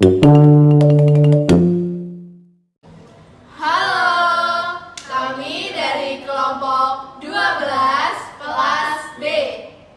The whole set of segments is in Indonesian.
Halo, kami dari kelompok 12 kelas B.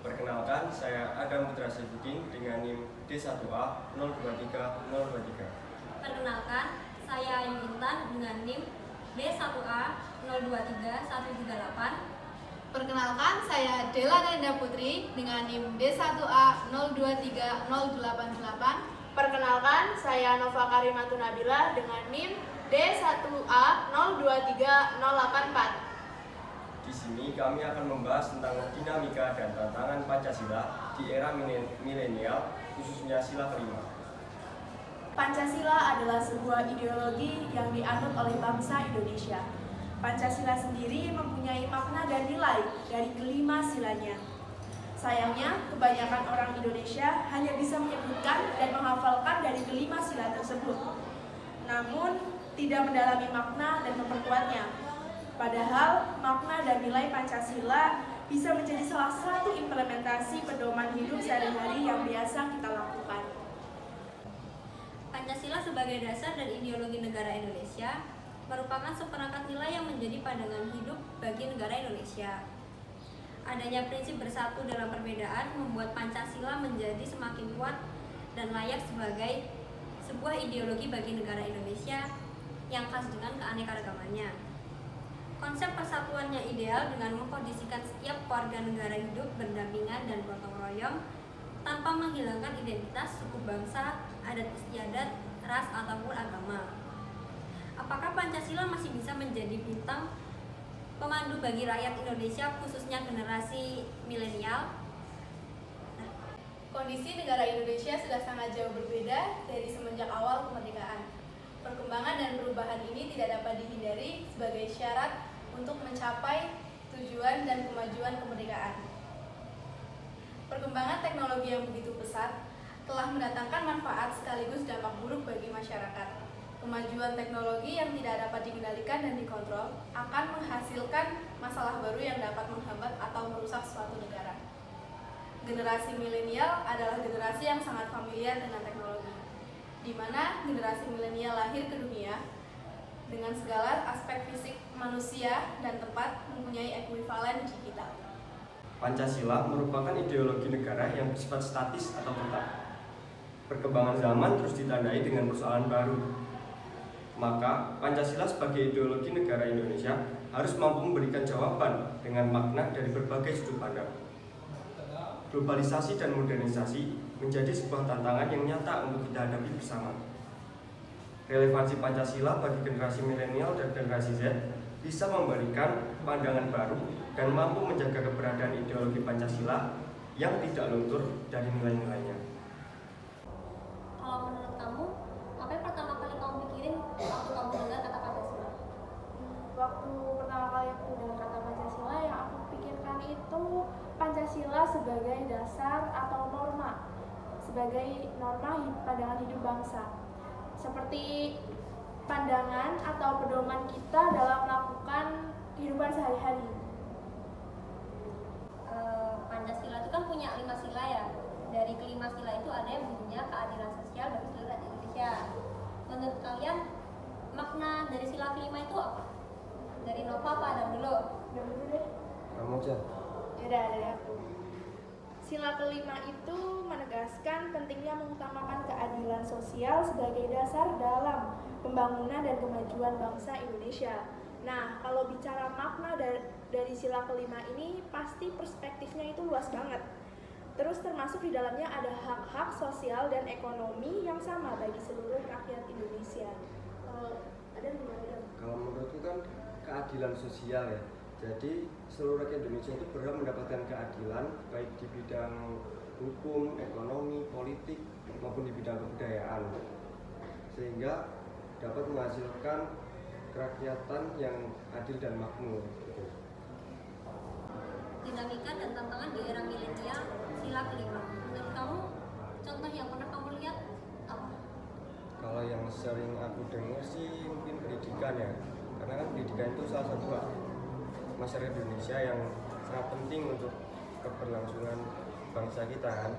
Perkenalkan, saya Adam Putra Saifuddin dengan NIM D1A 023023. Perkenalkan, saya Ayu Intan dengan NIM D1A 023138. Perkenalkan, saya Dela Nanda Putri dengan NIM D1A 023088. Perkenalkan, saya Nova Karimatun Nabila dengan NIM D1A 023084. Di sini kami akan membahas tentang dinamika dan tantangan Pancasila di era milenial, khususnya sila kelima. Pancasila adalah sebuah ideologi yang dianut oleh bangsa Indonesia. Pancasila sendiri mempunyai makna dan nilai dari kelima silanya. Sayangnya, kebanyakan orang Indonesia hanya bisa menyebutkan dan menghafalkan dari kelima sila tersebut, namun tidak mendalami makna dan memperkuatnya. Padahal, makna dan nilai Pancasila bisa menjadi salah satu implementasi pedoman hidup sehari-hari yang biasa kita lakukan. Pancasila sebagai dasar dan ideologi negara Indonesia merupakan seperangkat nilai yang menjadi pandangan hidup bagi negara Indonesia. Adanya prinsip bersatu dalam perbedaan membuat Pancasila menjadi semakin kuat dan layak sebagai sebuah ideologi bagi negara Indonesia yang khas dengan keanekaragamannya. Konsep persatuannya ideal dengan mengkondisikan setiap warga negara hidup berdampingan dan gotong royong tanpa menghilangkan identitas suku bangsa, adat istiadat, ras ataupun agama. Apakah Pancasila masih bisa menjadi bintang pemandu bagi rakyat Indonesia, khususnya generasi milenial? Kondisi negara Indonesia sudah sangat jauh berbeda dari semenjak awal kemerdekaan. Perkembangan dan perubahan ini tidak dapat dihindari sebagai syarat untuk mencapai tujuan dan kemajuan kemerdekaan. Perkembangan teknologi yang begitu pesat telah mendatangkan manfaat sekaligus dampak buruk bagi masyarakat. Kemajuan teknologi yang tidak dapat dikendalikan dan dikontrol akan menghasilkan masalah baru yang dapat menghambat atau merusak suatu negara. Generasi milenial adalah generasi yang sangat familiar dengan teknologi, di mana generasi milenial lahir ke dunia dengan segala aspek fisik manusia dan tempat mempunyai ekuivalen digital. Pancasila merupakan ideologi negara yang bersifat statis atau tetap. Perkembangan zaman terus ditandai dengan persoalan baru. Maka, Pancasila sebagai ideologi negara Indonesia harus mampu memberikan jawaban dengan makna dari berbagai sudut pandang. Globalisasi dan modernisasi menjadi sebuah tantangan yang nyata untuk kita hadapi bersama. Relevansi Pancasila bagi generasi milenial dan generasi Z bisa memberikan pandangan baru dan mampu menjaga keberadaan ideologi Pancasila yang tidak luntur dari nilai-nilainya. Kalau menurut kamu, apa yang pertama kali kamu pikirin waktu kamu dengar kata Pancasila? Waktu pertama kali aku dengar kata Pancasila, yang aku pikirkan itu Pancasila sebagai dasar atau norma, sebagai norma pandangan hidup bangsa, seperti pandangan atau pedoman kita dalam melakukan kehidupan sehari-hari. Pancasila itu kan punya 5 sila ya. Dari kelima sila itu ada yang bunyinya keadilan sosial bagi seluruh rakyat Indonesia. Menurut kalian makna dari sila kelima itu apa? Dari Nova apa Adam dulu? Dulu deh. Kamu aja. Yaudah, dari aku. Sila kelima itu menegaskan pentingnya mengutamakan keadilan sosial sebagai dasar dalam pembangunan dan kemajuan bangsa Indonesia. Nah, kalau bicara makna dari sila kelima ini, pasti perspektifnya itu luas banget. Terus termasuk di dalamnya ada hak-hak sosial dan ekonomi yang sama bagi seluruh rakyat Indonesia. Ada gimana? Kalau menurutku kan keadilan sosial ya. Jadi seluruh rakyat Indonesia itu berhak mendapatkan keadilan baik di bidang hukum, ekonomi, politik maupun di bidang kebudayaan, sehingga dapat menghasilkan kerakyatan yang adil dan makmur. Dinamika dan tantangan di era milenial sila kelima. Menurut kamu, contoh yang pernah kamu lihat apa? Kalau yang sering aku dengar sih mungkin pendidikan ya, karena kan pendidikan itu salah satu hak masyarakat Indonesia yang sangat penting untuk keberlangsungan bangsa kita kan.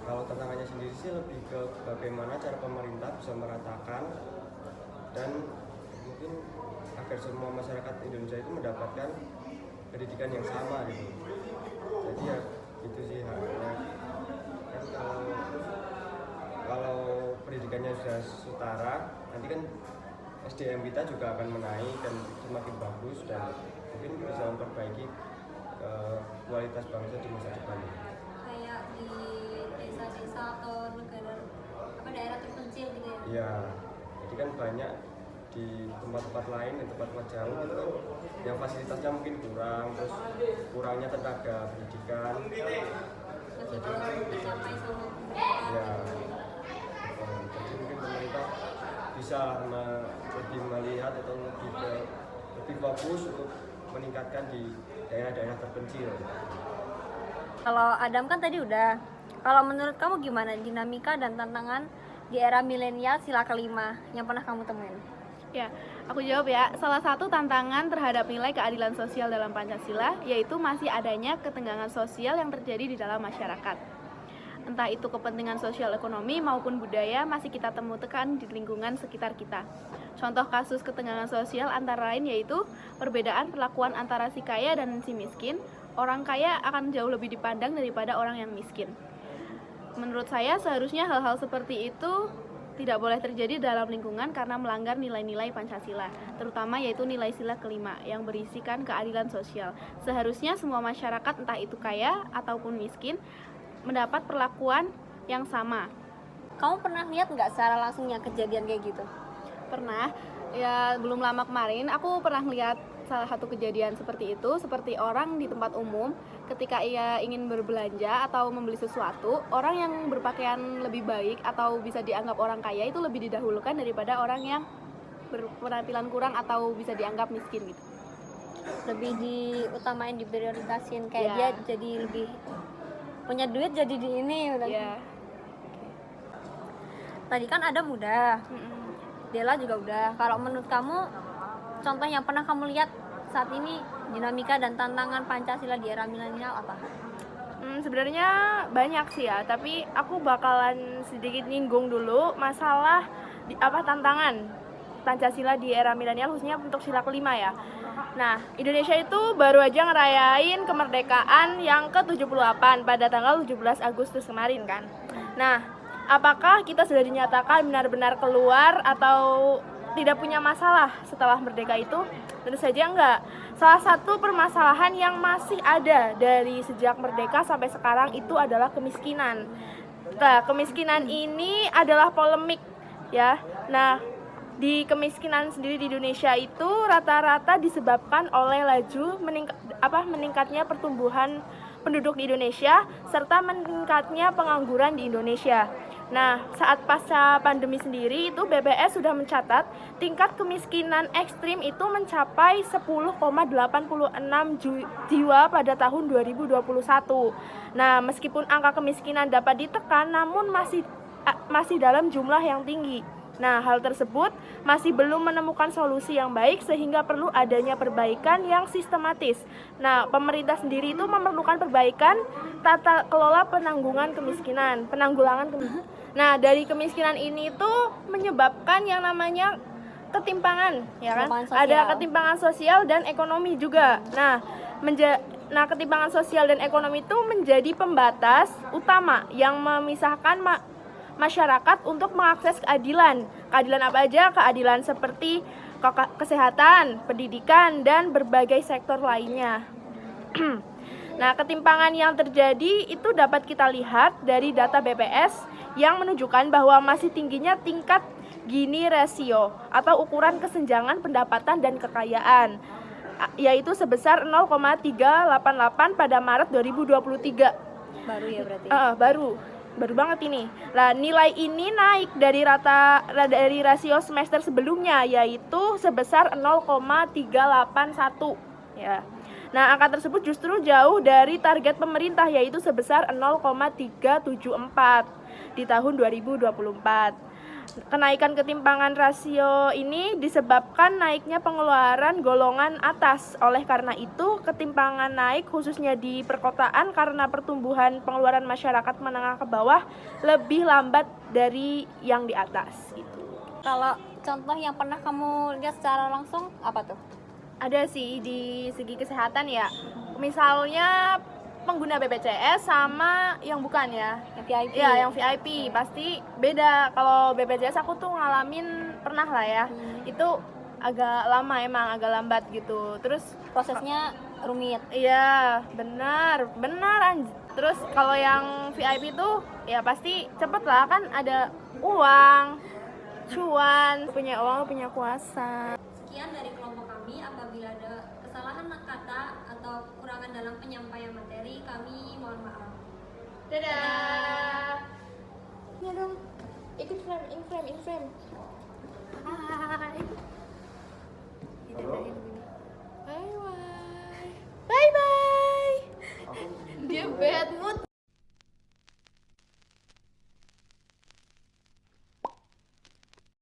Kalau tantangannya sendiri sih lebih ke bagaimana cara pemerintah bisa meratakan dan mungkin agar semua masyarakat Indonesia itu mendapatkan pendidikan yang sama gitu. Jadi ya itu sih harapannya. Kan kalau pendidikannya sudah setara, nanti kan SDM kita juga akan menaik dan semakin bagus dan mungkin bisa memperbaiki kualitas bangsa di masa depan. Kayak di desa-desa atau daerah terpencil gitu ya. Iya, jadi kan banyak di tempat-tempat lain dan tempat-tempat jauh itu kan yang fasilitasnya mungkin kurang, terus kurangnya tenaga pendidikan. Tapi kalau dicapai sama Ya, jadi mungkin pemerintah bisa lebih melihat atau lebih fokus untuk meningkatkan di daerah-daerah terpencil. Kalau Adam kan tadi udah. Kalau menurut kamu gimana dinamika dan tantangan di era milenial sila kelima yang pernah kamu temuin? Ya, aku jawab ya. Salah satu tantangan terhadap nilai keadilan sosial dalam Pancasila yaitu masih adanya ketegangan sosial yang terjadi di dalam masyarakat. Entah itu kepentingan sosial ekonomi maupun budaya masih kita temukan di lingkungan sekitar kita. Contoh kasus ketegangan sosial antara lain yaitu perbedaan perlakuan antara si kaya dan si miskin. Orang kaya akan jauh lebih dipandang daripada orang yang miskin. Menurut saya seharusnya hal-hal seperti itu tidak boleh terjadi dalam lingkungan karena melanggar nilai-nilai Pancasila, terutama yaitu nilai sila kelima yang berisikan keadilan sosial. Seharusnya semua masyarakat entah itu kaya ataupun miskin mendapat perlakuan yang sama. Kamu pernah lihat nggak secara langsungnya kejadian kayak gitu? Pernah, ya belum lama kemarin aku pernah lihat salah satu kejadian seperti itu, seperti orang di tempat umum ketika ia ingin berbelanja atau membeli sesuatu, orang yang berpakaian lebih baik atau bisa dianggap orang kaya itu lebih didahulukan daripada orang yang berpenampilan kurang atau bisa dianggap miskin gitu. Lebih diutamain, diprioritasin kayak Ya. dia jadi lebih punya duit jadi di ini udah. Ya. Tadi kan ada muda, Dela juga udah. Kalau menurut kamu contoh yang pernah kamu lihat saat ini dinamika dan tantangan Pancasila di era milenial apa? Sebenarnya banyak sih ya, tapi aku bakalan sedikit nyinggung dulu masalah tantangan Pancasila di era milenial khususnya untuk sila kelima ya. Nah, Indonesia itu baru aja ngerayain kemerdekaan yang ke-78 pada tanggal 17 Agustus kemarin kan. Nah, apakah kita sudah dinyatakan benar-benar keluar atau tidak punya masalah setelah merdeka itu? Tentu saja enggak. Salah satu permasalahan yang masih ada dari sejak merdeka sampai sekarang itu adalah kemiskinan. Nah, kemiskinan ini adalah polemik ya. Nah, di kemiskinan sendiri di Indonesia itu rata-rata disebabkan oleh laju meningkatnya pertumbuhan penduduk di Indonesia serta meningkatnya pengangguran di Indonesia. Nah, saat pasca pandemi sendiri itu BPS sudah mencatat tingkat kemiskinan ekstrim itu mencapai 10,86 jiwa pada tahun 2021. Nah, meskipun angka kemiskinan dapat ditekan namun masih dalam jumlah yang tinggi. Nah, hal tersebut masih belum menemukan solusi yang baik sehingga perlu adanya perbaikan yang sistematis. Nah, pemerintah sendiri itu memerlukan perbaikan tata kelola penanggulangan kemiskinan. Nah, dari kemiskinan ini tuh menyebabkan yang namanya ketimpangan, ya kan? Ada ketimpangan sosial dan ekonomi juga. Nah, ketimpangan sosial dan ekonomi itu menjadi pembatas utama yang memisahkan masyarakat untuk mengakses keadilan. Keadilan apa aja? Keadilan seperti kesehatan, pendidikan, dan berbagai sektor lainnya. Nah, ketimpangan yang terjadi itu dapat kita lihat dari data BPS yang menunjukkan bahwa masih tingginya tingkat Gini ratio atau ukuran kesenjangan pendapatan dan kekayaan, yaitu sebesar 0,388 pada Maret 2023. Baru ya berarti? Baru banget ini. Nah, nilai ini naik dari rasio semester sebelumnya, yaitu sebesar 0,381 ya. Nah, angka tersebut justru jauh dari target pemerintah, yaitu sebesar 0,374 di tahun 2024. Kenaikan ketimpangan rasio ini disebabkan naiknya pengeluaran golongan atas. Oleh karena itu, ketimpangan naik khususnya di perkotaan karena pertumbuhan pengeluaran masyarakat menengah ke bawah lebih lambat dari yang di atas. Gitu. Kalau contoh yang pernah kamu lihat secara langsung apa tuh? Ada sih di segi kesehatan ya. Misalnya pengguna BPJS sama yang bukan ya. Yang VIP. Ya, yang VIP pasti beda. Kalau BPJS aku tuh ngalamin pernah lah ya. Itu agak lama emang, agak lambat gitu. Terus Prosesnya rumit. iya, benar Terus kalau yang VIP tuh ya pasti cepet lah, kan ada uang, cuan, punya uang punya kuasa. Sekian dari kelompok kami. Apabila ada kesalahan kata atau kekurangan dalam penyampaian materi, kami mohon maaf. Dadah. Ya dong.